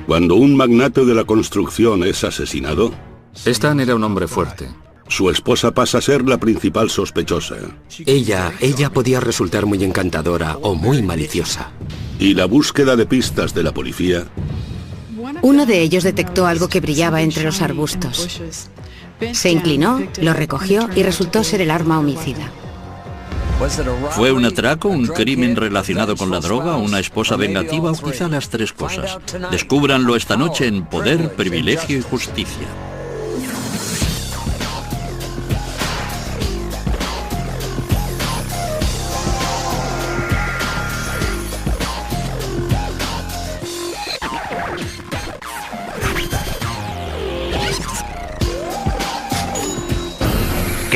Cuando un magnate de la construcción es asesinado, Stan era un hombre fuerte. su esposa pasa a ser la principal sospechosa. Ella podía resultar muy encantadora o muy maliciosa. Y la búsqueda de pistas de la policía Uno de ellos detectó algo que brillaba entre los arbustos. Se inclinó, lo recogió y resultó ser el arma homicida. ¿Fue un atraco, un crimen relacionado con la droga, una esposa vengativa o quizá las tres cosas? Descúbranlo esta noche en Poder, Privilegio y Justicia.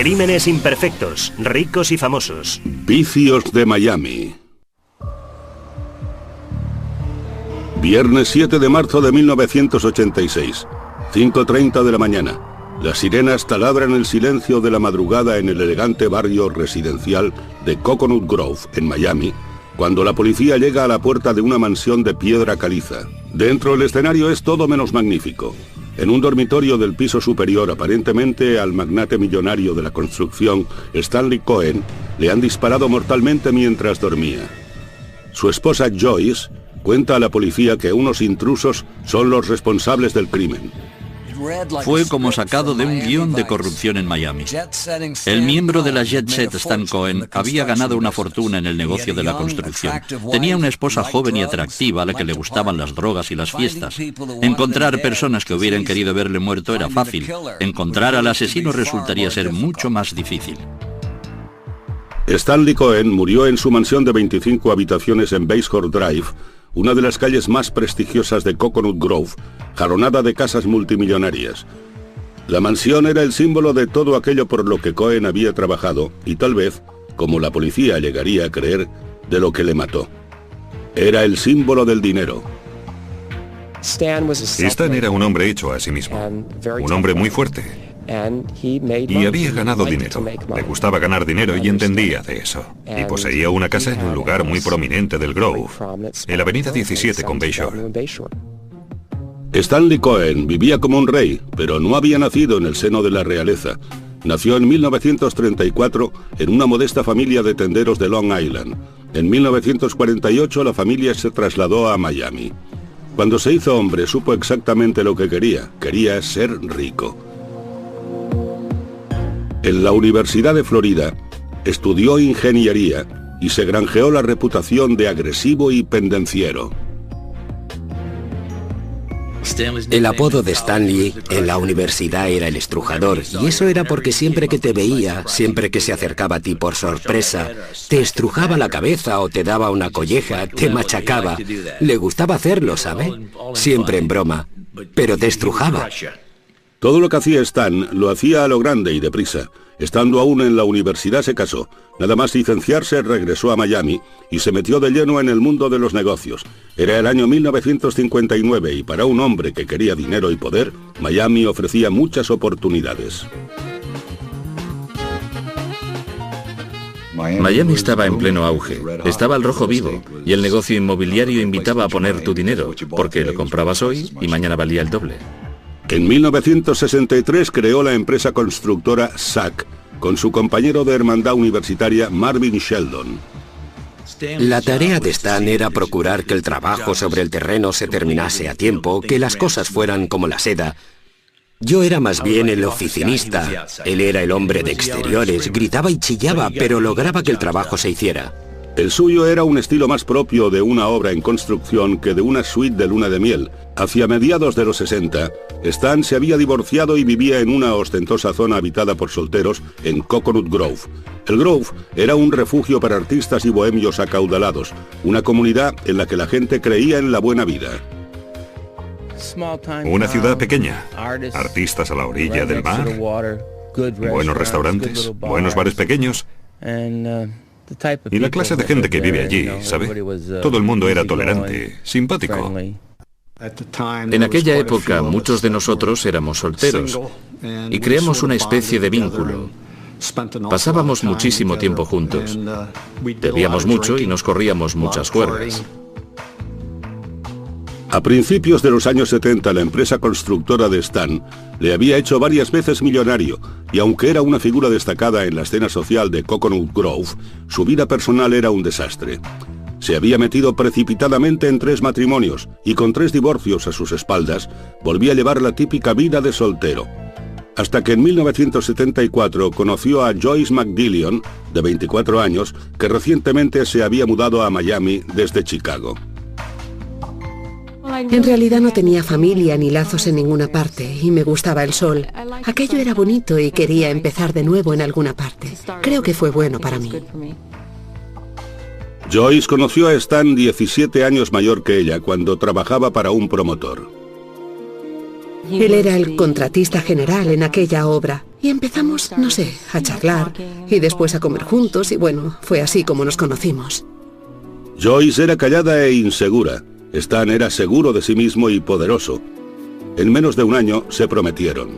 Crímenes imperfectos, ricos y famosos. Vicios de Miami. Viernes 7 de marzo de 1986, 5:30 de la mañana. Las sirenas taladran el silencio de la madrugada en el elegante barrio residencial de Coconut Grove, en Miami, cuando la policía llega a la puerta de una mansión de piedra caliza. Dentro el escenario es todo menos magnífico. En un dormitorio del piso superior, aparentemente al magnate millonario de la construcción, Stanley Cohen, le han disparado mortalmente mientras dormía. Su esposa Joyce cuenta a la policía que unos intrusos son los responsables del crimen. Fue como sacado de un guión de corrupción en Miami. El miembro de la Jet Set, Stan Cohen, había ganado una fortuna en el negocio de la construcción. Tenía una esposa joven y atractiva a la que le gustaban las drogas y las fiestas. Encontrar personas que hubieran querido verle muerto era fácil. Encontrar al asesino resultaría ser mucho más difícil. Stanley Cohen murió en su mansión de 25 habitaciones en Basehor Drive, una de las calles más prestigiosas de Coconut Grove, jalonada de casas multimillonarias. La mansión era el símbolo de todo aquello por lo que Cohen había trabajado y tal vez, como la policía llegaría a creer, de lo que le mató. Era el símbolo del dinero. Stan era un hombre hecho a sí mismo, un hombre muy fuerte. Y había ganado dinero. Le gustaba ganar dinero y entendía de eso. Y poseía una casa en un lugar muy prominente del Grove, en la avenida 17 con Bayshore. Stanley Cohen vivía como un rey, pero no había nacido en el seno de la realeza. Nació en 1934 en una modesta familia de tenderos de Long Island. En 1948 la familia se trasladó a Miami. Cuando se hizo hombre supo exactamente lo que quería. Quería ser rico. En la Universidad de Florida, estudió ingeniería y se granjeó la reputación de agresivo y pendenciero. El apodo de Stanley en la universidad era el estrujador, y eso era porque siempre que te veía, siempre que se acercaba a ti por sorpresa, te estrujaba la cabeza o te daba una colleja, te machacaba. Le gustaba hacerlo, ¿sabe? Siempre en broma, pero te estrujaba. Todo lo que hacía Stan lo hacía a lo grande y deprisa. Estando aún en la universidad se casó. Nada más licenciarse regresó a Miami y se metió de lleno en el mundo de los negocios. Era el año 1959 y para un hombre que quería dinero y poder, Miami ofrecía muchas oportunidades. Miami estaba en pleno auge, estaba al rojo vivo, y el negocio inmobiliario invitaba a poner tu dinero, porque lo comprabas hoy y mañana valía el doble. En 1963 creó la empresa constructora SAC, con su compañero de hermandad universitaria Marvin Sheldon. La tarea de Stan era procurar que el trabajo sobre el terreno se terminase a tiempo, que las cosas fueran como la seda. Yo era más bien el oficinista, él era el hombre de exteriores, gritaba y chillaba, pero lograba que el trabajo se hiciera. El suyo era un estilo más propio de una obra en construcción que de una suite de luna de miel. Hacia mediados de los 60, Stan se había divorciado y vivía en una ostentosa zona habitada por solteros en Coconut Grove. El Grove era un refugio para artistas y bohemios acaudalados, una comunidad en la que la gente creía en la buena vida. Una ciudad pequeña, artistas a la orilla del mar, buenos restaurantes, buenos bares pequeños. Y la clase de gente que vive allí, ¿sabe? Todo el mundo era tolerante, simpático. En aquella época muchos de nosotros éramos solteros y creamos una especie de vínculo. Pasábamos muchísimo tiempo juntos. Bebíamos mucho y nos corríamos muchas cuerdas. A principios de los años 70, la empresa constructora de Stan le había hecho varias veces millonario, y aunque era una figura destacada en la escena social de Coconut Grove, su vida personal era un desastre. Se había metido precipitadamente en 3 matrimonios, y con 3 divorcios a sus espaldas, volvía a llevar la típica vida de soltero. Hasta que en 1974 conoció a Joyce McDillion, de 24 años, que recientemente se había mudado a Miami desde Chicago. En realidad no tenía familia ni lazos en ninguna parte y me gustaba el sol. Aquello era bonito y quería empezar de nuevo en alguna parte. Creo que fue bueno para mí. Joyce conoció a Stan 17 años mayor que ella cuando trabajaba para un promotor. Él era el contratista general en aquella obra y empezamos, no sé, a charlar y después a comer juntos y bueno, fue así como nos conocimos. Joyce era callada e insegura. Stan era seguro de sí mismo y poderoso. En menos de un año se prometieron.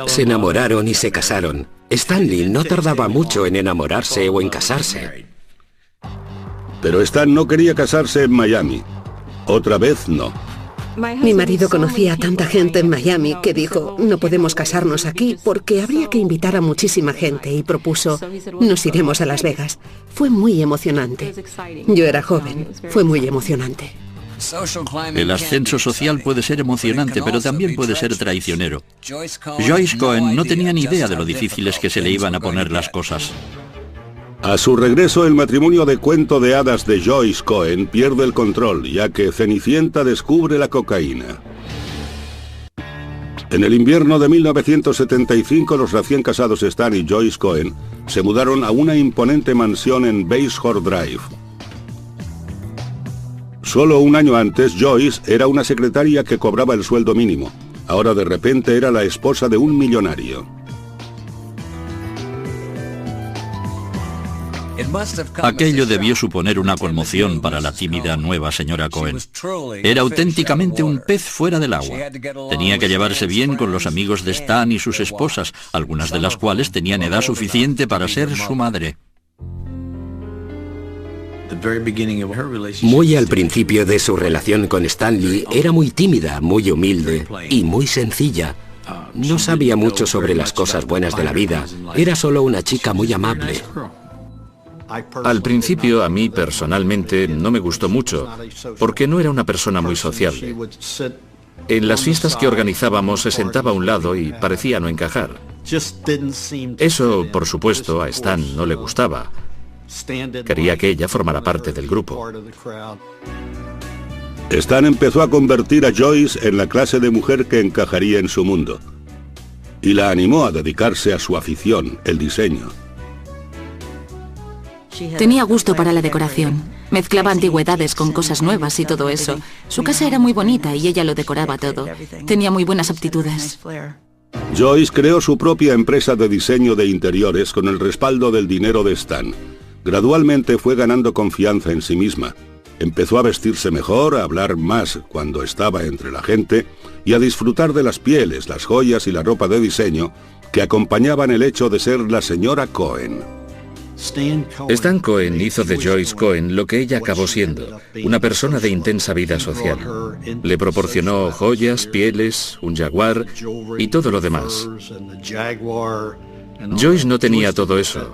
Se enamoraron y se casaron. Stanley no tardaba mucho en enamorarse o en casarse. Pero Stan no quería casarse en Miami. Otra vez no. Mi marido conocía a tanta gente en Miami que dijo, no podemos casarnos aquí porque habría que invitar a muchísima gente y propuso, nos iremos a Las Vegas. Fue muy emocionante. Yo era joven, fue muy emocionante. El ascenso social puede ser emocionante, pero también puede ser traicionero. Joyce Cohen no tenía ni idea de lo difíciles que se le iban a poner las cosas. A su regreso, el matrimonio de cuento de hadas de Joyce Cohen pierde el control, ya que Cenicienta descubre la cocaína. En el invierno de 1975, los recién casados Stan y Joyce Cohen se mudaron a una imponente mansión en Bayshore Drive. Solo un año antes, Joyce era una secretaria que cobraba el sueldo mínimo. Ahora de repente era la esposa de un millonario. Aquello debió suponer una conmoción para la tímida nueva señora Cohen. Era auténticamente un pez fuera del agua. Tenía que llevarse bien con los amigos de Stan y sus esposas, algunas de las cuales tenían edad suficiente para ser su madre. Muy al principio de su relación con Stanley, era muy tímida, muy humilde y muy sencilla. No sabía mucho sobre las cosas buenas de la vida. Era solo una chica muy amable. Al principio, a mí personalmente no me gustó mucho, porque no era una persona muy sociable. En las fiestas que organizábamos se sentaba a un lado y parecía no encajar. Eso, por supuesto, a Stan no le gustaba. Quería que ella formara parte del grupo. Stan empezó a convertir a Joyce en la clase de mujer que encajaría en su mundo. Y la animó a dedicarse a su afición, el diseño. Tenía gusto para la decoración. Mezclaba antigüedades con cosas nuevas y todo eso. Su casa era muy bonita y ella lo decoraba todo. Tenía muy buenas aptitudes. Joyce creó su propia empresa de diseño de interiores con el respaldo del dinero de Stan. Gradualmente fue ganando confianza en sí misma. Empezó a vestirse mejor, a hablar más cuando estaba entre la gente y a disfrutar de las pieles, las joyas y la ropa de diseño que acompañaban el hecho de ser la señora Cohen. Stan Cohen hizo de Joyce Cohen lo que ella acabó siendo, una persona de intensa vida social. Le proporcionó joyas, pieles, un jaguar y todo lo demás. Joyce no tenía todo eso.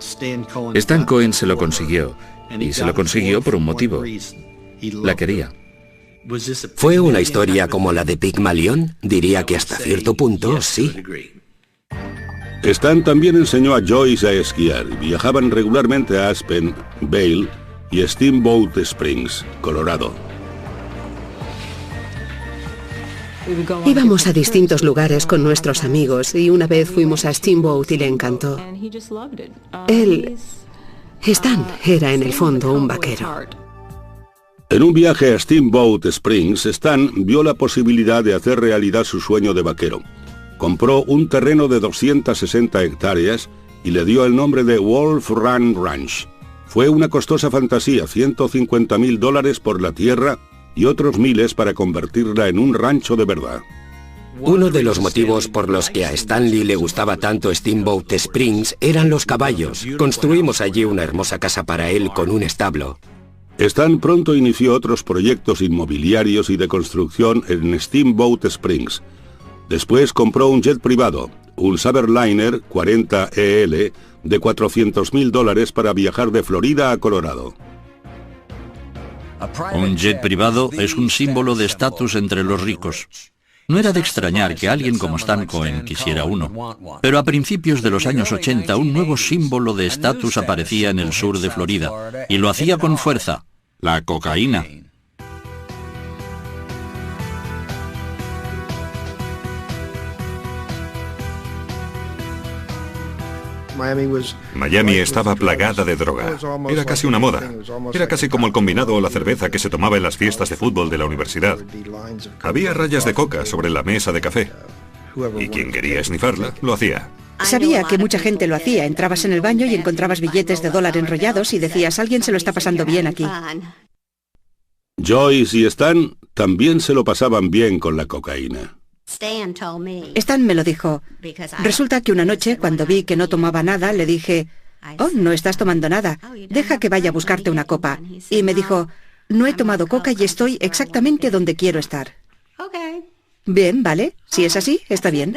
Stan Cohen se lo consiguió, y se lo consiguió por un motivo. La quería. ¿Fue una historia como la de Pigmalión? Diría que hasta cierto punto, sí. Stan también enseñó a Joyce a esquiar y viajaban regularmente a Aspen, Vail y Steamboat Springs, Colorado. Íbamos a distintos lugares con nuestros amigos y una vez fuimos a Steamboat y le encantó. Stan era en el fondo un vaquero. En un viaje a Steamboat Springs, Stan vio la posibilidad de hacer realidad su sueño de vaquero. Compró un terreno de 260 hectáreas y le dio el nombre de Wolf Run Ranch. Fue una costosa fantasía, $150,000 por la tierra y otros miles para convertirla en un rancho de verdad. Uno de los motivos por los que a Stanley le gustaba tanto Steamboat Springs eran los caballos. Construimos allí una hermosa casa para él con un establo. Stan pronto inició otros proyectos inmobiliarios y de construcción en Steamboat Springs. Después compró un jet privado, un Saberliner 40 EL de $400.000 para viajar de Florida a Colorado. Un jet privado es un símbolo de estatus entre los ricos. No era de extrañar que alguien como Stan Cohen quisiera uno. Pero a principios de los años 80 un nuevo símbolo de estatus aparecía en el sur de Florida, y lo hacía con fuerza: la cocaína. Miami estaba plagada de droga. Era casi una moda. Era casi como el combinado o la cerveza que se tomaba en las fiestas de fútbol de la universidad. Había rayas de coca sobre la mesa de café. Y quien quería esnifarla, lo hacía. Sabía que mucha gente lo hacía. Entrabas en el baño y encontrabas billetes de $1 enrollados y decías: alguien se lo está pasando bien aquí. Joyce y Stan también se lo pasaban bien con la cocaína. Stan me lo dijo. Resulta que una noche, cuando vi que no tomaba nada, le dije: oh, no estás tomando nada, deja que vaya a buscarte una copa. Y me dijo: no he tomado coca y estoy exactamente donde quiero estar. Bien, vale, si es así, está bien.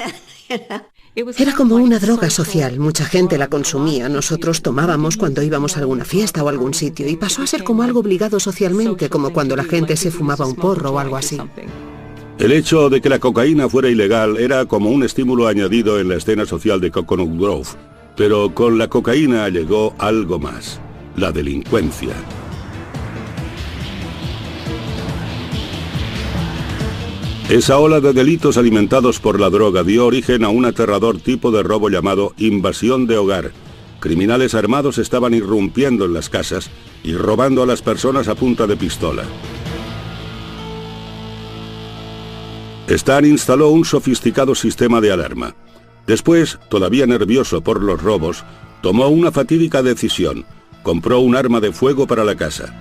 Era como una droga social, mucha gente la consumía, nosotros tomábamos cuando íbamos a alguna fiesta o algún sitio, y pasó a ser como algo obligado socialmente, como cuando la gente se fumaba un porro o algo así. El hecho de que la cocaína fuera ilegal era como un estímulo añadido en la escena social de Coconut Grove, pero con la cocaína llegó algo más: la delincuencia. Esa ola de delitos alimentados por la droga dio origen a un aterrador tipo de robo llamado invasión de hogar. Criminales armados estaban irrumpiendo en las casas y robando a las personas a punta de pistola. Stan instaló un sofisticado sistema de alarma. Después, todavía nervioso por los robos, tomó una fatídica decisión: compró un arma de fuego para la casa.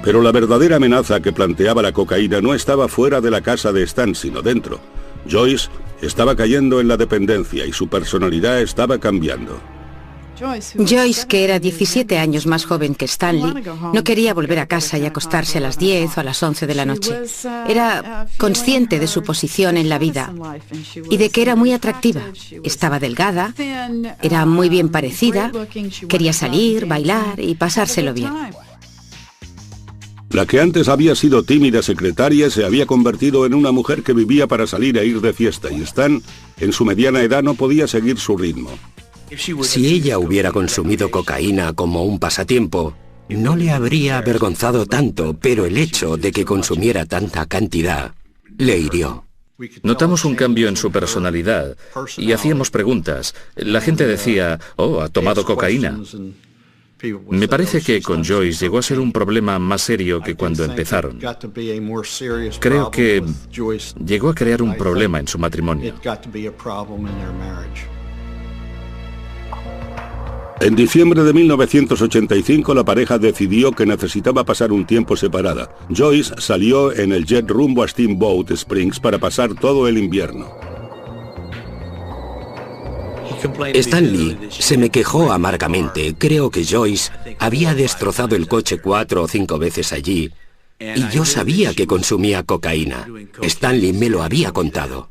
Pero la verdadera amenaza que planteaba la cocaína no estaba fuera de la casa de Stan, sino dentro. Joyce estaba cayendo en la dependencia y su personalidad estaba cambiando. Joyce, que era 17 años más joven que Stanley, no quería volver a casa y acostarse a las 10 o a las 11 de la noche. Era consciente de su posición en la vida y de que era muy atractiva. Estaba delgada, era muy bien parecida, quería salir, bailar y pasárselo bien. La que antes había sido tímida secretaria se había convertido en una mujer que vivía para salir e ir de fiesta, y Stan, en su mediana edad, no podía seguir su ritmo. Si ella hubiera consumido cocaína como un pasatiempo, no le habría avergonzado tanto, pero el hecho de que consumiera tanta cantidad le hirió. Notamos un cambio en su personalidad y hacíamos preguntas. La gente decía: oh, ha tomado cocaína. Me parece que con Joyce llegó a ser un problema más serio que cuando empezaron. Creo que llegó a crear un problema en su matrimonio. En diciembre de 1985 la pareja decidió que necesitaba pasar un tiempo separada. Joyce salió en el jet rumbo a Steamboat Springs para pasar todo el invierno. Stanley se me quejó amargamente. Creo que Joyce había destrozado el coche 4 o 5 veces allí y yo sabía que consumía cocaína. Stanley me lo había contado.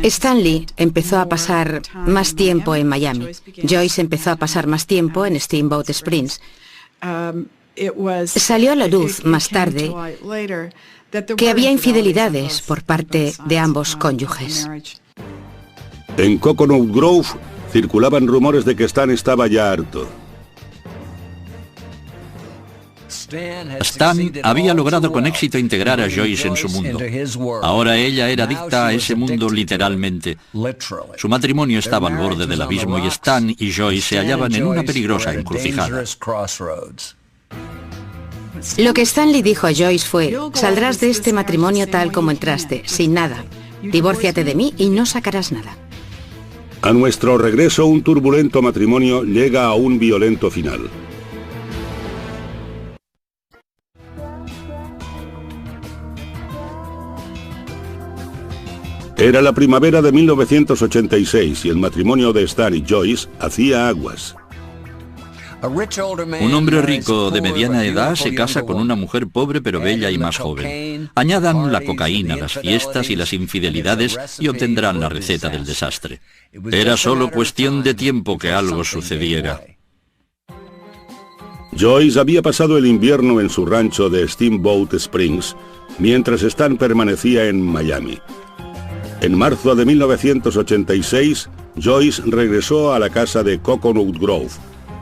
Stanley empezó a pasar más tiempo en Miami. Joyce empezó a pasar más tiempo en Steamboat Springs. Salió a la luz más tarde que había infidelidades por parte de ambos cónyuges. En Coconut Grove circulaban rumores de que Stan estaba ya harto. Stan había logrado con éxito integrar a Joyce en su mundo. Ahora ella era adicta a ese mundo literalmente. Su matrimonio estaba al borde del abismo y Stan y Joyce se hallaban en una peligrosa encrucijada. Lo que Stanley dijo a Joyce fue: saldrás de este matrimonio tal como entraste, sin nada. Divórciate de mí y no sacarás nada. A nuestro regreso, un turbulento matrimonio llega a un violento final. Era la primavera de 1986 y el matrimonio de Stan y Joyce hacía aguas. Un hombre rico de mediana edad se casa con una mujer pobre pero bella y más joven. Añadan la cocaína, las fiestas y las infidelidades y obtendrán la receta del desastre. Era solo cuestión de tiempo que algo sucediera. Joyce había pasado el invierno en su rancho de Steamboat Springs, mientras Stan permanecía en Miami. En marzo de 1986, Joyce regresó a la casa de Coconut Grove.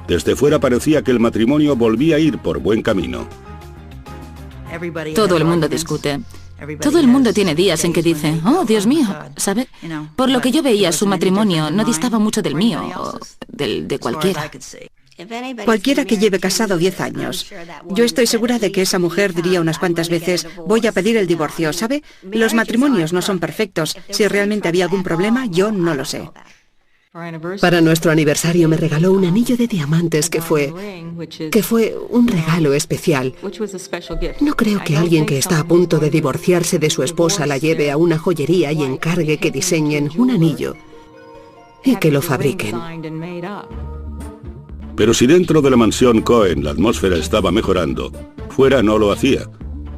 Desde fuera parecía que el matrimonio volvía a ir por buen camino. Todo el mundo discute. Todo el mundo tiene días en que dice, oh, Dios mío, ¿sabe? Por lo que yo veía, su matrimonio no distaba mucho del mío, o del de cualquiera. Cualquiera que lleve casado 10 años. Yo estoy segura de que esa mujer diría unas cuantas veces, voy a pedir el divorcio, ¿sabe? Los matrimonios no son perfectos. Si realmente había algún problema, yo no lo sé. Para nuestro aniversario me regaló un anillo de diamantes que fue un regalo especial. No creo que alguien que está a punto de divorciarse de su esposa la lleve a una joyería y encargue que diseñen un anillo y que lo fabriquen. Pero si dentro de la mansión Cohen la atmósfera estaba mejorando, fuera no lo hacía.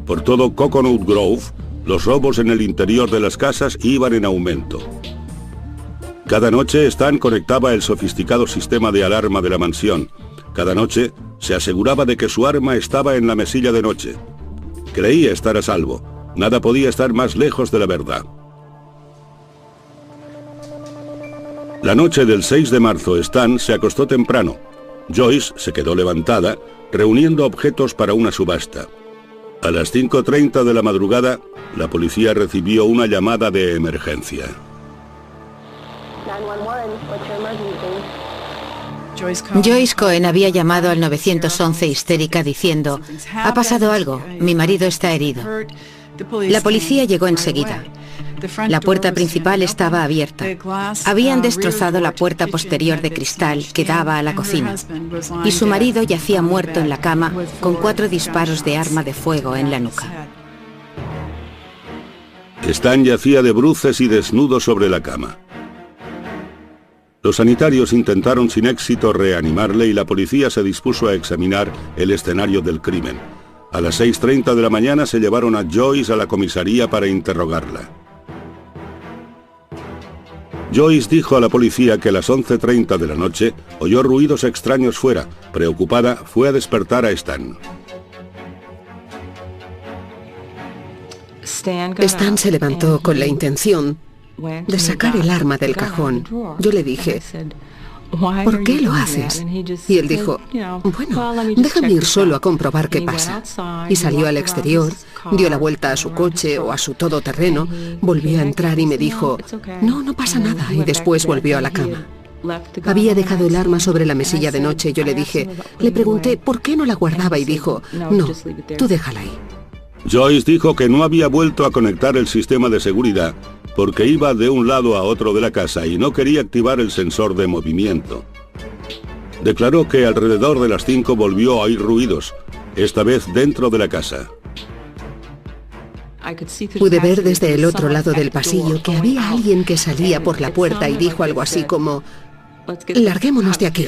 Por todo Coconut Grove, los robos en el interior de las casas iban en aumento. Cada noche Stan conectaba el sofisticado sistema de alarma de la mansión. Cada noche se aseguraba de que su arma estaba en la mesilla de noche. Creía estar a salvo. Nada podía estar más lejos de la verdad. La noche del 6 de marzo, Stan se acostó temprano. Joyce se quedó levantada, reuniendo objetos para una subasta. A las 5:30 de la madrugada, la policía recibió una llamada de emergencia. Joyce Cohen había llamado al 911 histérica diciendo, ha pasado algo, mi marido está herido. La policía llegó enseguida. La puerta principal estaba abierta. Habían destrozado la puerta posterior de cristal que daba a la cocina. Y su marido yacía muerto en la cama con 4 disparos de arma de fuego en la nuca. Stan yacía de bruces y desnudo sobre la cama. Los sanitarios intentaron sin éxito reanimarle y la policía se dispuso a examinar el escenario del crimen. A las 6:30 de la mañana se llevaron a Joyce a la comisaría para interrogarla. Joyce dijo a la policía que a las 11:30 de la noche oyó ruidos extraños fuera. Preocupada, fue a despertar a Stan. Stan se levantó con la intención de sacar el arma del cajón. Yo le dije, ¿por qué lo haces? Y él dijo, bueno, déjame ir solo a comprobar qué pasa. Y salió al exterior, dio la vuelta a su coche o a su todoterreno, volvió a entrar y me dijo, no pasa nada, y después volvió a la cama. Había dejado el arma sobre la mesilla de noche. Yo le pregunté por qué no la guardaba y dijo, no, tú déjala ahí. Joyce dijo que no había vuelto a conectar el sistema de seguridad porque iba de un lado a otro de la casa y no quería activar el sensor de movimiento. Declaró que alrededor de las 5 volvió a oír ruidos, esta vez dentro de la casa. Pude ver desde el otro lado del pasillo que había alguien que salía por la puerta y dijo algo así como, larguémonos de aquí.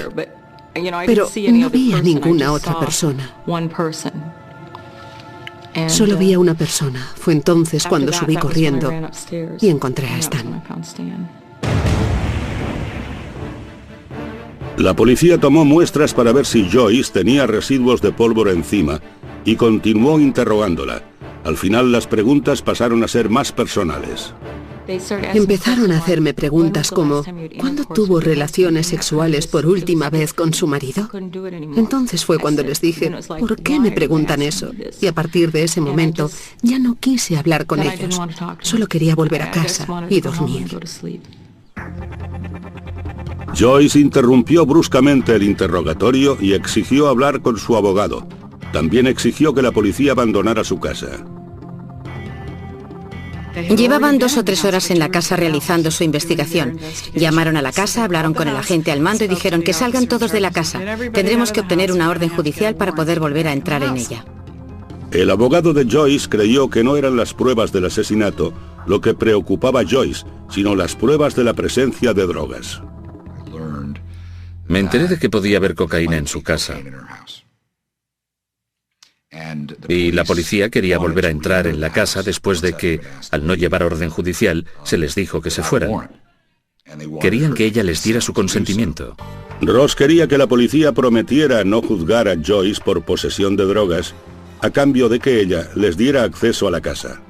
Pero no vi a ninguna otra persona. Solo vi a una persona. Fue entonces cuando subí corriendo y encontré a Stan. La policía tomó muestras para ver si Joyce tenía residuos de pólvora encima y continuó interrogándola. Al final las preguntas pasaron a ser más personales. Empezaron a hacerme preguntas como, ¿cuándo tuvo relaciones sexuales por última vez con su marido? Entonces fue cuando les dije, ¿por qué me preguntan eso? Y a partir de ese momento ya no quise hablar con ellos. Solo quería volver a casa y dormir. Joyce interrumpió bruscamente el interrogatorio y exigió hablar con su abogado. También exigió que la policía abandonara su casa. Llevaban 2 o 3 horas en la casa realizando su investigación. Llamaron a la casa, hablaron con el agente al mando y dijeron que salgan todos de la casa. Tendremos que obtener una orden judicial para poder volver a entrar en ella. El abogado de Joyce creyó que no eran las pruebas del asesinato lo que preocupaba a Joyce, sino las pruebas de la presencia de drogas. Me enteré de que podía haber cocaína en su casa. Y la policía quería volver a entrar en la casa después de que, al no llevar orden judicial, se les dijo que se fueran. Querían que ella les diera su consentimiento. Ross quería que la policía prometiera no juzgar a Joyce por posesión de drogas a cambio de que ella les diera acceso a la casa.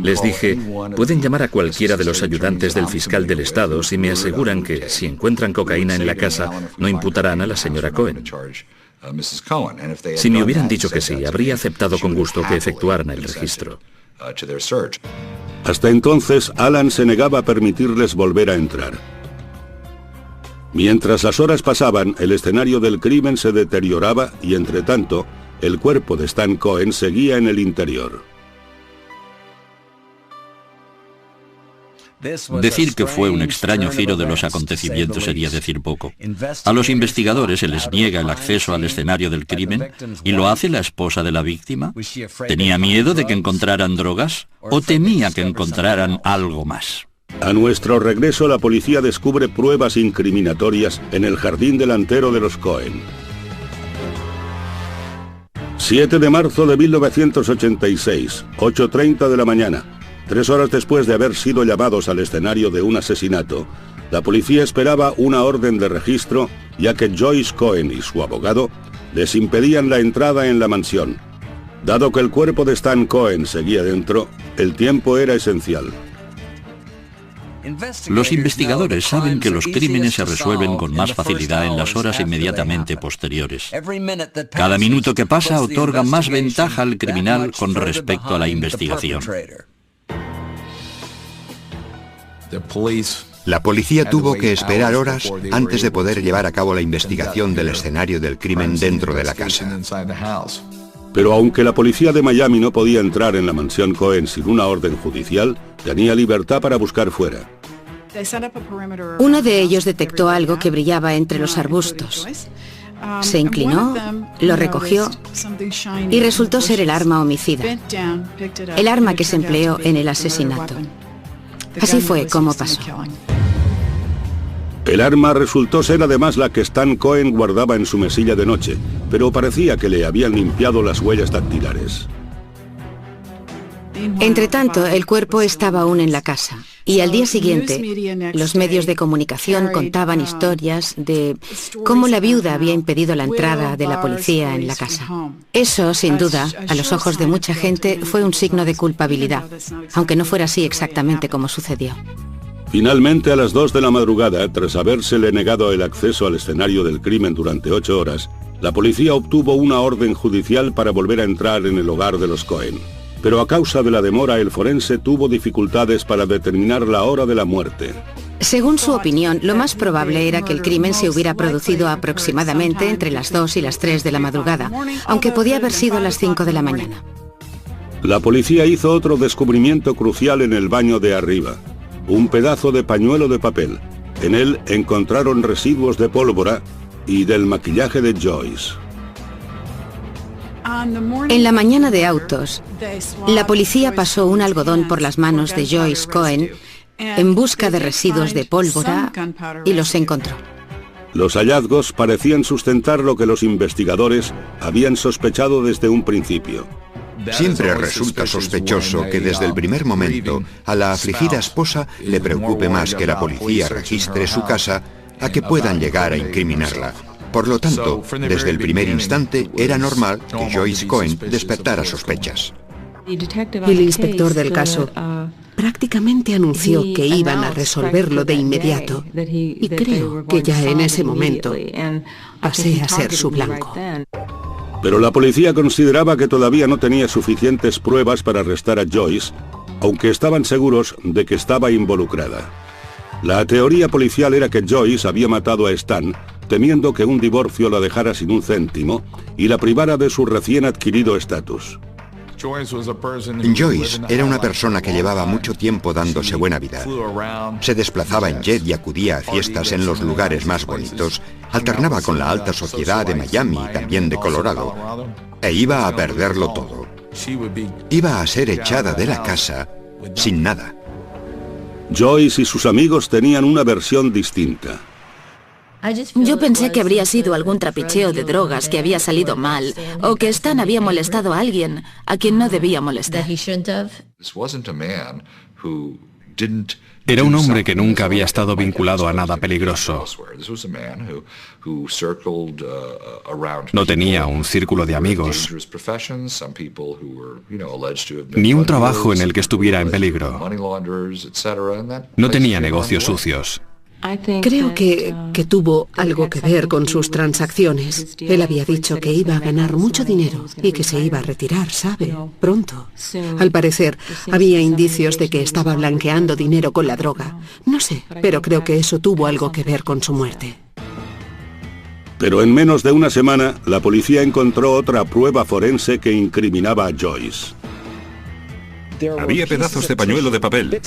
Les dije, pueden llamar a cualquiera de los ayudantes del fiscal del estado si me aseguran que, si encuentran cocaína en la casa, no imputarán a la señora Cohen. Si me hubieran dicho que sí, habría aceptado con gusto que efectuaran el registro. Hasta entonces, Alan se negaba a permitirles volver a entrar. Mientras las horas pasaban, el escenario del crimen se deterioraba y, entre tanto, el cuerpo de Stan Cohen seguía en el interior. Decir que fue un extraño giro de los acontecimientos sería decir poco. A los investigadores se les niega el acceso al escenario del crimen y lo hace la esposa de la víctima. ¿Tenía miedo de que encontraran drogas o temía que encontraran algo más? A nuestro regreso, la policía descubre pruebas incriminatorias en el jardín delantero de los Cohen. 7 de marzo de 1986, 8:30 de la mañana. 3 horas después de haber sido llamados al escenario de un asesinato, la policía esperaba una orden de registro, ya que Joyce Cohen y su abogado les impedían la entrada en la mansión. Dado que el cuerpo de Stan Cohen seguía dentro, el tiempo era esencial. Los investigadores saben que los crímenes se resuelven con más facilidad en las horas inmediatamente posteriores. Cada minuto que pasa otorga más ventaja al criminal con respecto a la investigación. La policía tuvo que esperar horas antes de poder llevar a cabo la investigación del escenario del crimen dentro de la casa. Pero aunque la policía de Miami no podía entrar en la mansión Cohen sin una orden judicial, tenía libertad para buscar fuera. Uno de ellos detectó algo que brillaba entre los arbustos. Se inclinó, lo recogió y resultó ser el arma homicida, el arma que se empleó en el asesinato. Así fue como pasó. El arma resultó ser además la que Stan Cohen guardaba en su mesilla de noche, pero parecía que le habían limpiado las huellas dactilares. Entretanto, el cuerpo estaba aún en la casa, y al día siguiente, los medios de comunicación contaban historias de cómo la viuda había impedido la entrada de la policía en la casa. Eso, sin duda, a los ojos de mucha gente, fue un signo de culpabilidad, aunque no fuera así exactamente como sucedió. Finalmente, a las 2 de la madrugada, tras habérsele negado el acceso al escenario del crimen durante 8 horas, la policía obtuvo una orden judicial para volver a entrar en el hogar de los Cohen. Pero a causa de la demora, el forense tuvo dificultades para determinar la hora de la muerte. Según su opinión, lo más probable era que el crimen se hubiera producido aproximadamente entre las 2 y las 3 de la madrugada, aunque podía haber sido a las 5 de la mañana. La policía hizo otro descubrimiento crucial en el baño de arriba. Un pedazo de pañuelo de papel. En él encontraron residuos de pólvora y del maquillaje de Joyce. En la mañana de autos, la policía pasó un algodón por las manos de Joyce Cohen en busca de residuos de pólvora y los encontró. Los hallazgos parecían sustentar lo que los investigadores habían sospechado desde un principio. Siempre resulta sospechoso que desde el primer momento a la afligida esposa le preocupe más que la policía registre su casa a que puedan llegar a incriminarla. Por lo tanto, desde el primer instante era normal que Joyce Cohen despertara sospechas. El inspector del caso prácticamente anunció que iban a resolverlo de inmediato, y creo que ya en ese momento pasé a ser su blanco. Pero la policía consideraba que todavía no tenía suficientes pruebas para arrestar a Joyce, aunque estaban seguros de que estaba involucrada. La teoría policial era que Joyce había matado a Stan, temiendo que un divorcio la dejara sin un céntimo y la privara de su recién adquirido estatus. Joyce era una persona que llevaba mucho tiempo dándose buena vida. Se desplazaba en jet y acudía a fiestas en los lugares más bonitos, alternaba con la alta sociedad de Miami y también de Colorado, e iba a perderlo todo. Iba a ser echada de la casa sin nada. Joyce y sus amigos tenían una versión distinta. Yo pensé que habría sido algún trapicheo de drogas que había salido mal, o que Stan había molestado a alguien a quien no debía molestar. Era un hombre que nunca había estado vinculado a nada peligroso. No tenía un círculo de amigos, ni un trabajo en el que estuviera en peligro. No tenía negocios sucios. Creo que tuvo algo que ver con sus transacciones. Él había dicho que iba a ganar mucho dinero y que se iba a retirar, ¿sabe? Pronto. Al parecer, había indicios de que estaba blanqueando dinero con la droga. No sé, pero creo que eso tuvo algo que ver con su muerte. Pero en menos de una semana, la policía encontró otra prueba forense que incriminaba a Joyce. Había pedazos de pañuelo de papel,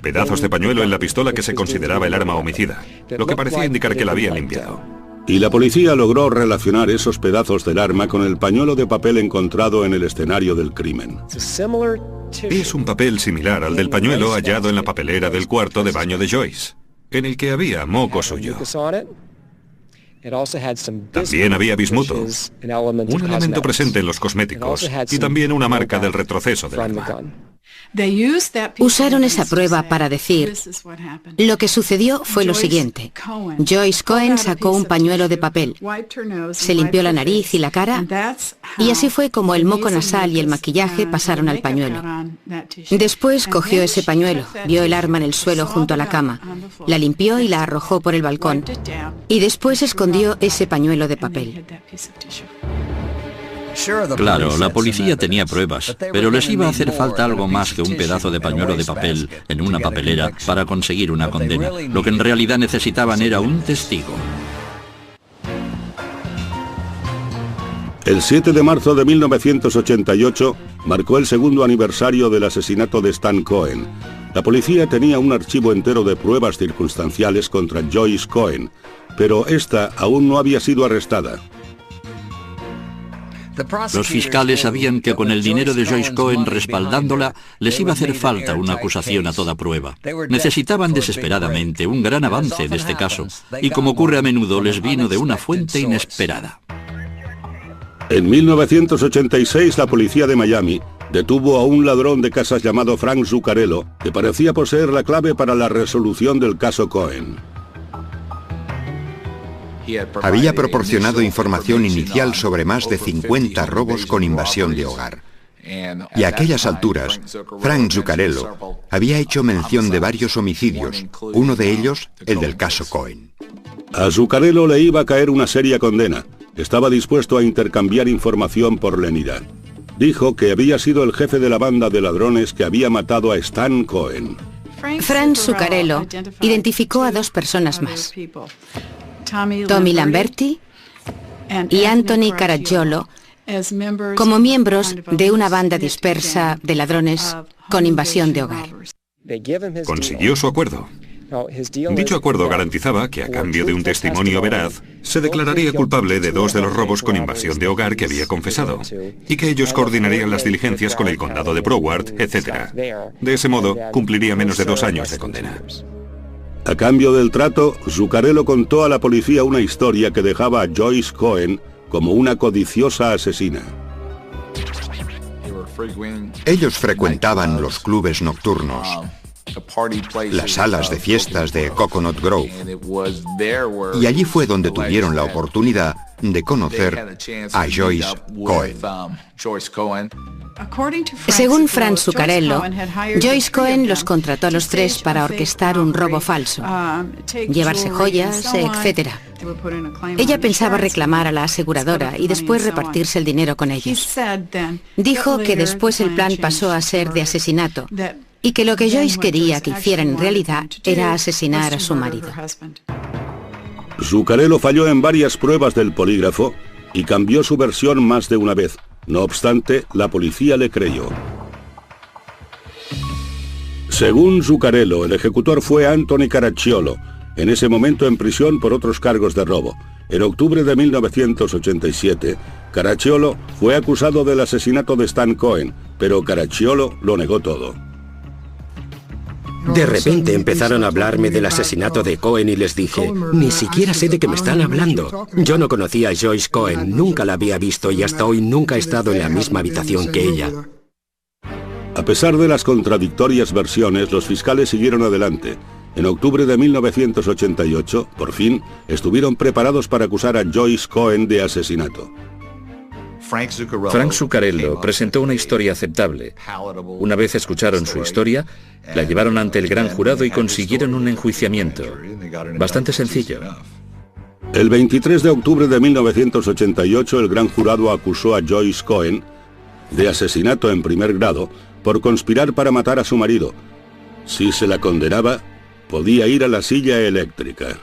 pedazos de pañuelo en la pistola que se consideraba el arma homicida, lo que parecía indicar que la habían limpiado. Y la policía logró relacionar esos pedazos del arma con el pañuelo de papel encontrado en el escenario del crimen. Es un papel similar al del pañuelo hallado en la papelera del cuarto de baño de Joyce, en el que había moco suyo. También había bismuto, un elemento presente en los cosméticos, y también una marca del retroceso del arma. Usaron esa prueba para decir, lo que sucedió fue lo siguiente. Joyce Cohen sacó un pañuelo de papel, se limpió la nariz y la cara, y así fue como el moco nasal y el maquillaje pasaron al pañuelo. Después cogió ese pañuelo, vio el arma en el suelo junto a la cama, la limpió y la arrojó por el balcón, y después escondió ese pañuelo de papel. Claro, la policía tenía pruebas, pero les iba a hacer falta algo más que un pedazo de pañuelo de papel en una papelera para conseguir una condena. Lo que en realidad necesitaban era un testigo. El 7 de marzo de 1988 marcó el segundo aniversario del asesinato de Stan Cohen. La policía tenía un archivo entero de pruebas circunstanciales contra Joyce Cohen, pero esta aún no había sido arrestada. Los fiscales sabían que con el dinero de Joyce Cohen respaldándola, les iba a hacer falta una acusación a toda prueba. Necesitaban desesperadamente un gran avance de este caso, y como ocurre a menudo, les vino de una fuente inesperada. En 1986, la policía de Miami detuvo a un ladrón de casas llamado Frank Zuccarello, que parecía poseer la clave para la resolución del caso Cohen. Había proporcionado información inicial sobre más de 50 robos con invasión de hogar. Y a aquellas alturas, Frank Zuccarello había hecho mención de varios homicidios, uno de ellos el del caso Cohen. A Zuccarello le iba a caer una seria condena. Estaba dispuesto a intercambiar información por lenidad. Dijo que había sido el jefe de la banda de ladrones que había matado a Stan Cohen. Frank Zuccarello identificó a dos personas más. Tommy Lamberti y Anthony Caracciolo como miembros de una banda dispersa de ladrones con invasión de hogar. Consiguió su acuerdo. Dicho acuerdo garantizaba que a cambio de un testimonio veraz, se declararía culpable de 2 de los robos con invasión de hogar que había confesado, y que ellos coordinarían las diligencias con el condado de Broward, etc. De ese modo, cumpliría menos de 2 años de condena. A cambio del trato, Zuccarello contó a la policía una historia que dejaba a Joyce Cohen como una codiciosa asesina. Ellos frecuentaban los clubes nocturnos, las salas de fiestas de Coconut Grove, y allí fue donde tuvieron la oportunidad de conocer a Joyce Cohen. Según Frank Zuccarello, Joyce Cohen los contrató a los 3 para orquestar un robo falso, llevarse joyas, etc. Ella pensaba reclamar a la aseguradora y después repartirse el dinero con ellos. Dijo que después el plan pasó a ser de asesinato y que lo que Joyce quería que hicieran en realidad era asesinar a su marido. Zuccarello falló en varias pruebas del polígrafo y cambió su versión más de una vez. No obstante, la policía le creyó. Según Zuccarello, el ejecutor fue Anthony Caracciolo, en ese momento en prisión por otros cargos de robo. En octubre de 1987, Caracciolo fue acusado del asesinato de Stan Cohen, pero Caracciolo lo negó todo. De repente empezaron a hablarme del asesinato de Cohen y les dije, ni siquiera sé de qué me están hablando. Yo no conocía a Joyce Cohen, nunca la había visto y hasta hoy nunca he estado en la misma habitación que ella. A pesar de las contradictorias versiones, los fiscales siguieron adelante. En octubre de 1988, por fin, estuvieron preparados para acusar a Joyce Cohen de asesinato. Frank Zuccarello presentó una historia aceptable. Una vez escucharon su historia, la llevaron ante el gran jurado y consiguieron un enjuiciamiento. Bastante sencillo. El 23 de octubre de 1988, el gran jurado acusó a Joyce Cohen de asesinato en primer grado por conspirar para matar a su marido. Si se la condenaba, podía ir a la silla eléctrica.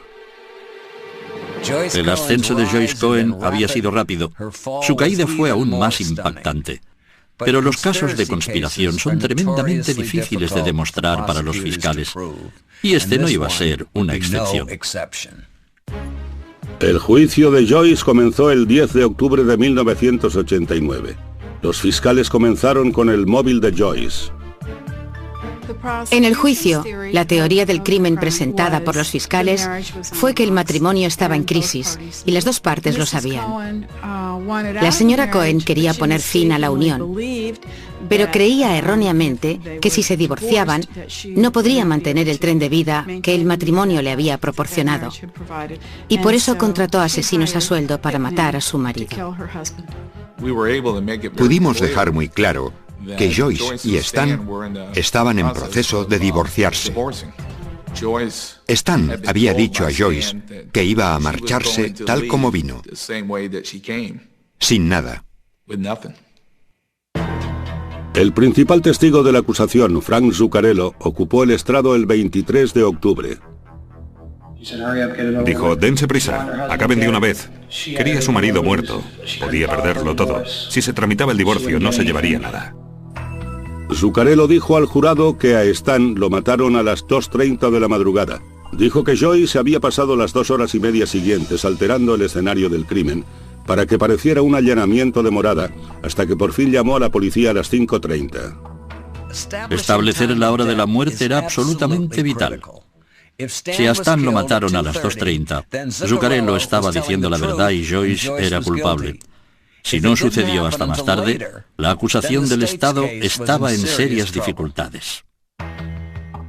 El ascenso de Joyce Cohen había sido rápido. Su caída fue aún más impactante. Pero los casos de conspiración son tremendamente difíciles de demostrar para los fiscales. Y este no iba a ser una excepción. El juicio de Joyce comenzó el 10 de octubre de 1989. Los fiscales comenzaron con el móvil de Joyce. En el juicio, la teoría del crimen presentada por los fiscales fue que el matrimonio estaba en crisis y las dos partes lo sabían. La señora Cohen quería poner fin a la unión, pero creía erróneamente que si se divorciaban, no podría mantener el tren de vida que el matrimonio le había proporcionado. Y por eso contrató asesinos a sueldo para matar a su marido. Pudimos dejar muy claro que Joyce y Stan estaban en proceso de divorciarse. Stan había dicho a Joyce que iba a marcharse tal como vino, sin nada. El principal testigo de la acusación, Frank Zuccarello, ocupó el estrado el 23 de octubre. Dijo, dense prisa, acaben de una vez. Quería a su marido muerto, podía perderlo todo. Si se tramitaba el divorcio no se llevaría nada. Zuccarello dijo al jurado que a Stan lo mataron a las 2:30 de la madrugada. Dijo que Joyce había pasado las 2 horas y media siguientes alterando el escenario del crimen para que pareciera un allanamiento de morada, hasta que por fin llamó a la policía a las 5:30. Establecer la hora de la muerte era absolutamente vital. Si a Stan lo mataron a las 2:30, Zuccarello estaba diciendo la verdad y Joyce era culpable. Si no sucedió hasta más tarde, la acusación del Estado estaba en serias dificultades.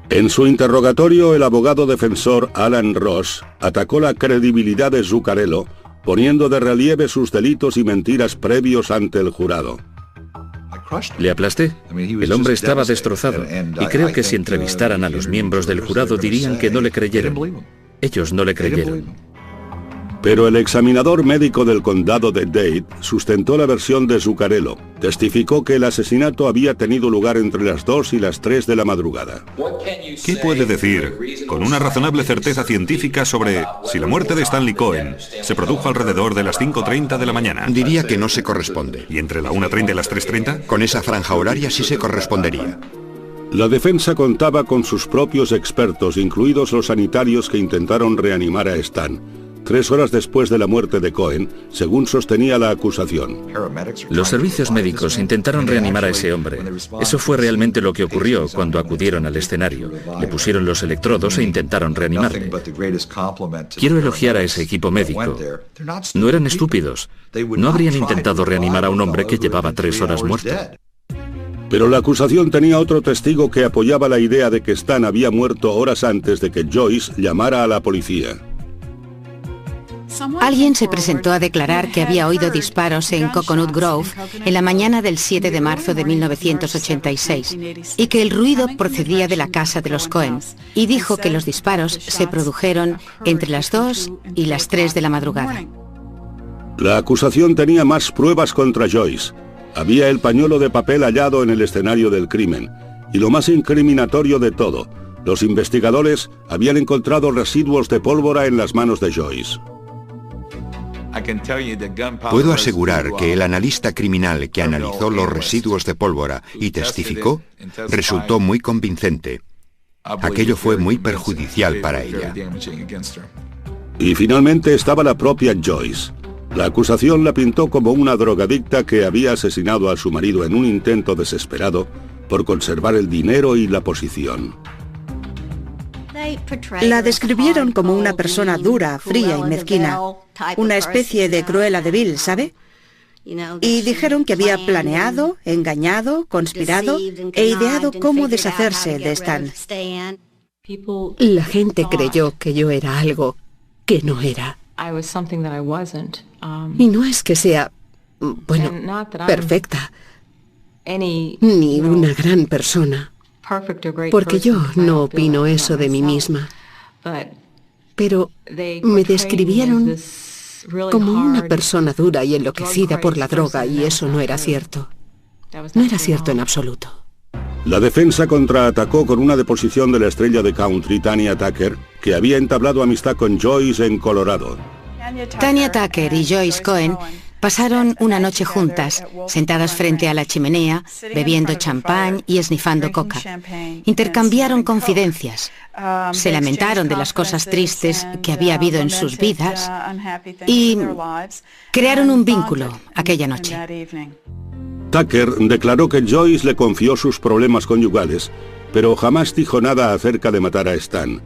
En su interrogatorio, el abogado defensor Alan Ross atacó la credibilidad de Zuccarello, poniendo de relieve sus delitos y mentiras previos ante el jurado. Le aplasté. El hombre estaba destrozado y creo que si entrevistaran a los miembros del jurado dirían que no le creyeron. Ellos no le creyeron. Pero el examinador médico del condado de Dade sustentó la versión de Zuccarello. Testificó que el asesinato había tenido lugar entre las 2 y las 3 de la madrugada. ¿Qué puede decir con una razonable certeza científica sobre si la muerte de Stanley Cohen se produjo alrededor de las 5:30 de la mañana? Diría que no se corresponde. ¿Y entre la 1:30 y las 3:30? Con esa franja horaria sí se correspondería. La defensa contaba con sus propios expertos, incluidos los sanitarios que intentaron reanimar a Stan 3 horas después de la muerte de Cohen, según sostenía la acusación. Los servicios médicos intentaron reanimar a ese hombre. Eso fue realmente lo que ocurrió cuando acudieron al escenario. Le pusieron los electrodos e intentaron reanimarle. Quiero elogiar a ese equipo médico. No eran estúpidos. No habrían intentado reanimar a un hombre que llevaba 3 horas muerto. Pero la acusación tenía otro testigo que apoyaba la idea de que Stan había muerto horas antes de que Joyce llamara a la policía. Alguien se presentó a declarar que había oído disparos en Coconut Grove en la mañana del 7 de marzo de 1986 y que el ruido procedía de la casa de los Cohen, y dijo que los disparos se produjeron entre las 2 y las 3 de la madrugada. La acusación tenía más pruebas contra Joyce. Había el pañuelo de papel hallado en el escenario del crimen, y lo más incriminatorio de todo, los investigadores habían encontrado residuos de pólvora en las manos de Joyce. Puedo asegurar que el analista criminal que analizó los residuos de pólvora y testificó resultó muy convincente. Aquello fue muy perjudicial para ella. Y finalmente estaba la propia Joyce. La acusación la pintó como una drogadicta que había asesinado a su marido en un intento desesperado por conservar el dinero y la posición. La describieron como una persona dura, fría y mezquina, una especie de Cruella de Vil, ¿sabe? Y dijeron que había planeado, engañado, conspirado e ideado cómo deshacerse de Stan. La gente creyó que yo era algo que no era. Y no es que sea, bueno, perfecta, ni una gran persona, porque yo no opino eso de mí misma. Pero me describieron como una persona dura y enloquecida por la droga, y eso no era cierto. No era cierto en absoluto. La defensa contraatacó con una deposición de la estrella de country Tanya Tucker, que había entablado amistad con Joyce en Colorado. Tanya Tucker y Joyce Cohen pasaron una noche juntas, sentadas frente a la chimenea, bebiendo champán y esnifando coca. Intercambiaron confidencias, se lamentaron de las cosas tristes que había habido en sus vidas y crearon un vínculo aquella noche. Tucker declaró que Joyce le confió sus problemas conyugales, pero jamás dijo nada acerca de matar a Stan.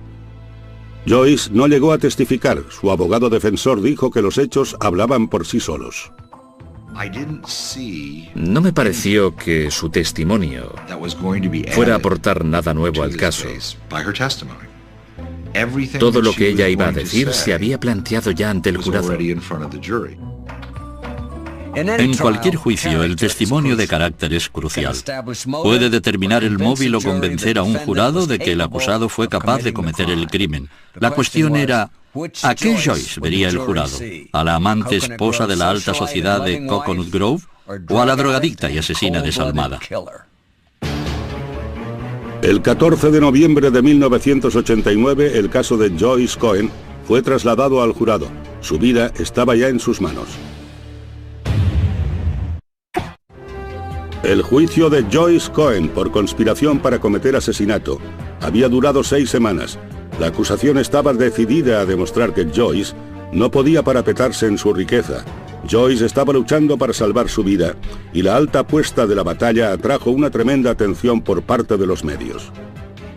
Joyce no llegó a testificar. Su abogado defensor dijo que los hechos hablaban por sí solos. No me pareció que su testimonio fuera a aportar nada nuevo al caso. Todo lo que ella iba a decir se había planteado ya ante el jurado. En cualquier juicio, el testimonio de carácter es crucial. Puede determinar el móvil o convencer a un jurado de que el acusado fue capaz de cometer el crimen. La cuestión era, ¿a qué Joyce vería el jurado? ¿A la amante esposa de la alta sociedad de Coconut Grove? ¿O a la drogadicta y asesina desalmada? El 14 de noviembre de 1989, el caso de Joyce Cohen fue trasladado al jurado. Su vida estaba ya en sus manos. El juicio de Joyce Cohen por conspiración para cometer asesinato había durado 6 semanas. La acusación estaba decidida a demostrar que Joyce no podía parapetarse en su riqueza. Joyce estaba luchando para salvar su vida, y la alta apuesta de la batalla atrajo una tremenda atención por parte de los medios.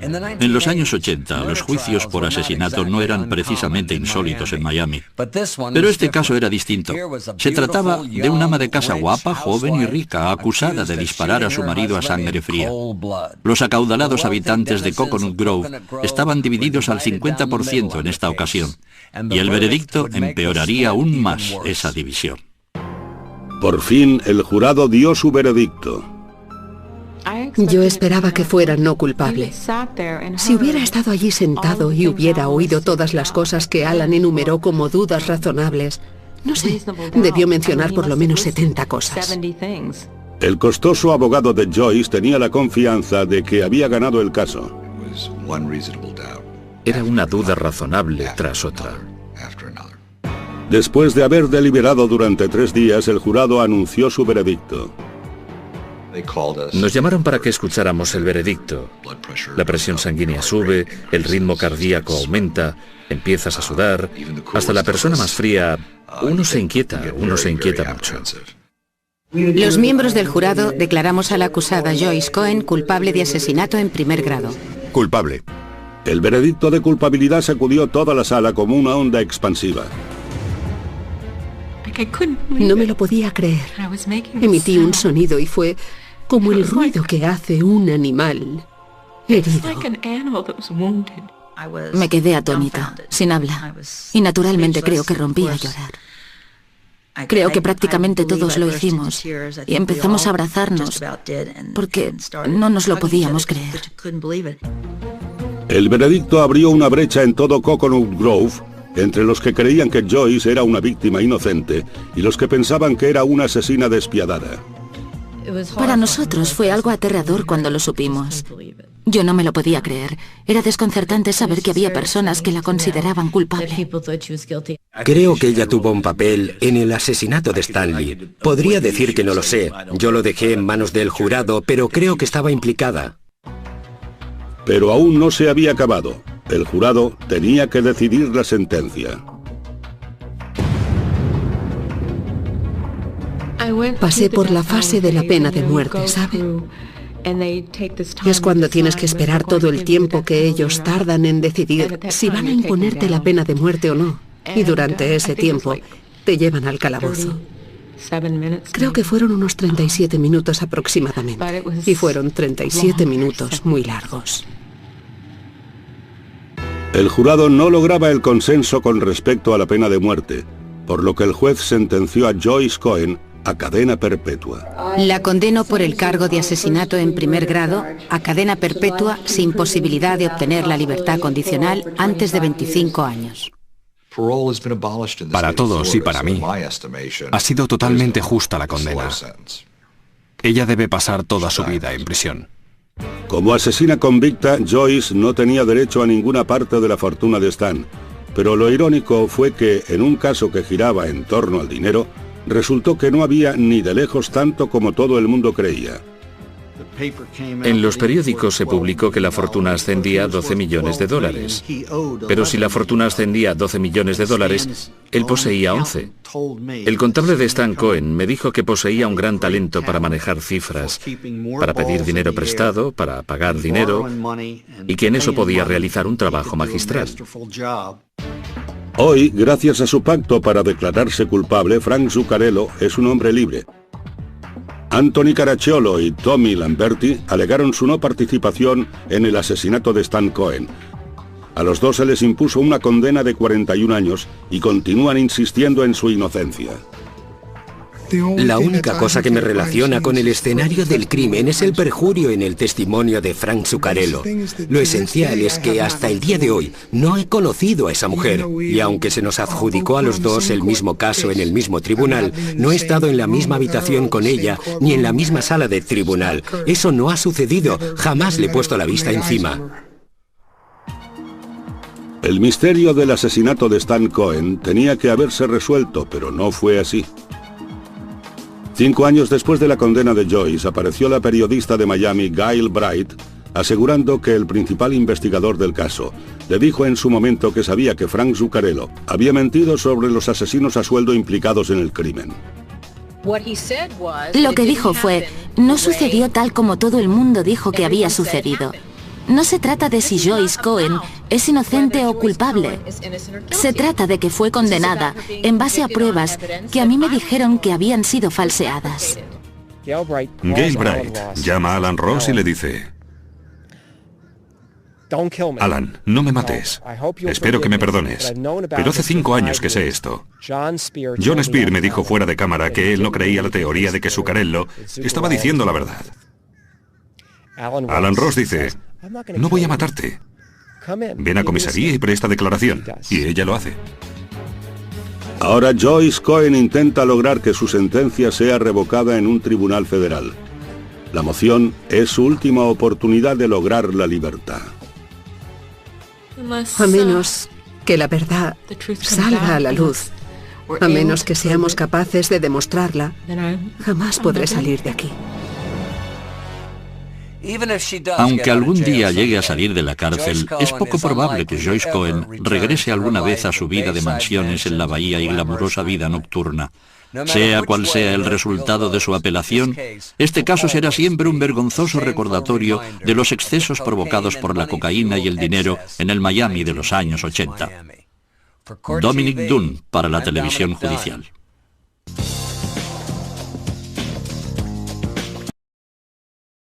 En los años 80, los juicios por asesinato no eran precisamente insólitos en Miami. Pero este caso era distinto. Se trataba de una ama de casa guapa, joven y rica, acusada de disparar a su marido a sangre fría. Los acaudalados habitantes de Coconut Grove estaban divididos al 50% en esta ocasión, y el veredicto empeoraría aún más esa división. Por fin, el jurado dio su veredicto. Yo esperaba que fuera no culpable. Si hubiera estado allí sentado y hubiera oído todas las cosas que Alan enumeró como dudas razonables, no sé, debió mencionar por lo menos 70 cosas. El costoso abogado de Joyce tenía la confianza de que había ganado el caso. Era una duda razonable tras otra. Después de haber deliberado durante 3 días, el jurado anunció su veredicto. Nos llamaron para que escucháramos el veredicto. La presión sanguínea sube, el ritmo cardíaco aumenta, empiezas a sudar. Hasta la persona más fría, uno se inquieta mucho. Los miembros del jurado declaramos a la acusada Joyce Cohen culpable de asesinato en primer grado. Culpable. El veredicto de culpabilidad sacudió toda la sala como una onda expansiva. No me lo podía creer. Emití un sonido y fue como el ruido que hace un animal herido. Me quedé atónita, sin habla, y naturalmente creo que rompí a llorar. Creo que prácticamente todos lo hicimos y empezamos a abrazarnos porque no nos lo podíamos creer. El veredicto abrió una brecha en todo Coconut Grove entre los que creían que Joyce era una víctima inocente y los que pensaban que era una asesina despiadada. Para nosotros fue algo aterrador cuando lo supimos. Yo no me lo podía creer. Era desconcertante saber que había personas que la consideraban culpable. Creo que ella tuvo un papel en el asesinato de Stanley. Podría decir que no lo sé. Yo lo dejé en manos del jurado, pero creo que estaba implicada. Pero aún no se había acabado. El jurado tenía que decidir la sentencia. Pasé por la fase de la pena de muerte, ¿sabe? Es cuando tienes que esperar todo el tiempo que ellos tardan en decidir si van a imponerte la pena de muerte o no. Y durante ese tiempo te llevan al calabozo. Creo que fueron unos 37 minutos aproximadamente. Y fueron 37 minutos muy largos. El jurado no lograba el consenso con respecto a la pena de muerte, por lo que el juez sentenció a Joyce Cohen a cadena perpetua. La condenó por el cargo de asesinato en primer grado a cadena perpetua sin posibilidad de obtener la libertad condicional antes de 25 años. Para todos y para mí, ha sido totalmente justa la condena. Ella debe pasar toda su vida en prisión. Como asesina convicta, Joyce no tenía derecho a ninguna parte de la fortuna de Stan, pero lo irónico fue que, en un caso que giraba en torno al dinero, resultó que no había ni de lejos tanto como todo el mundo creía. En los periódicos se publicó que la fortuna ascendía a 12 millones de dólares. Pero si la fortuna ascendía a 12 millones de dólares, él poseía 11. El contable de Stan Cohen me dijo que poseía un gran talento para manejar cifras, para pedir dinero prestado, para pagar dinero, y que en eso podía realizar un trabajo magistral. Hoy, gracias a su pacto para declararse culpable, Frank Zuccarello es un hombre libre. Anthony Caracciolo y Tommy Lamberti alegaron su no participación en el asesinato de Stan Cohen. A los dos se les impuso una condena de 41 años y continúan insistiendo en su inocencia. La única cosa que me relaciona con el escenario del crimen es el perjurio en el testimonio de Frank Zuccarello. Lo esencial es que hasta el día de hoy no he conocido a esa mujer, y aunque se nos adjudicó a los dos el mismo caso en el mismo tribunal, no he estado en la misma habitación con ella ni en la misma sala de tribunal. Eso no ha sucedido, jamás le he puesto la vista encima. El misterio del asesinato de Stan Cohen tenía que haberse resuelto, pero no fue así. 5 años después de la condena de Joyce, apareció la periodista de Miami, Gail Bright, asegurando que el principal investigador del caso le dijo en su momento que sabía que Frank Zuccarello había mentido sobre los asesinos a sueldo implicados en el crimen. Lo que dijo fue, no sucedió tal como todo el mundo dijo que había sucedido. No se trata de si Joyce Cohen es inocente o culpable. Se trata de que fue condenada en base a pruebas que a mí me dijeron que habían sido falseadas. Gail Bright llama a Alan Ross y le dice: Alan, no me mates. Espero que me perdones. Pero hace 5 años que sé esto. John Spear me dijo fuera de cámara que él no creía la teoría de que Zuccarello estaba diciendo la verdad. Alan Ross dice: no voy a matarte. Ven a comisaría y presta declaración. Y ella lo hace. Ahora Joyce Cohen intenta lograr que su sentencia sea revocada en un tribunal federal. La moción es su última oportunidad de lograr la libertad. A menos que la verdad salga a la luz, a menos que seamos capaces de demostrarla, jamás podré salir de aquí. Aunque algún día llegue a salir de la cárcel, es poco probable que Joyce Cohen regrese alguna vez a su vida de mansiones en la bahía y glamurosa vida nocturna. Sea cual sea el resultado de su apelación, este caso será siempre un vergonzoso recordatorio de los excesos provocados por la cocaína y el dinero en el Miami de los años 80. Dominic Dunne para la Televisión Judicial.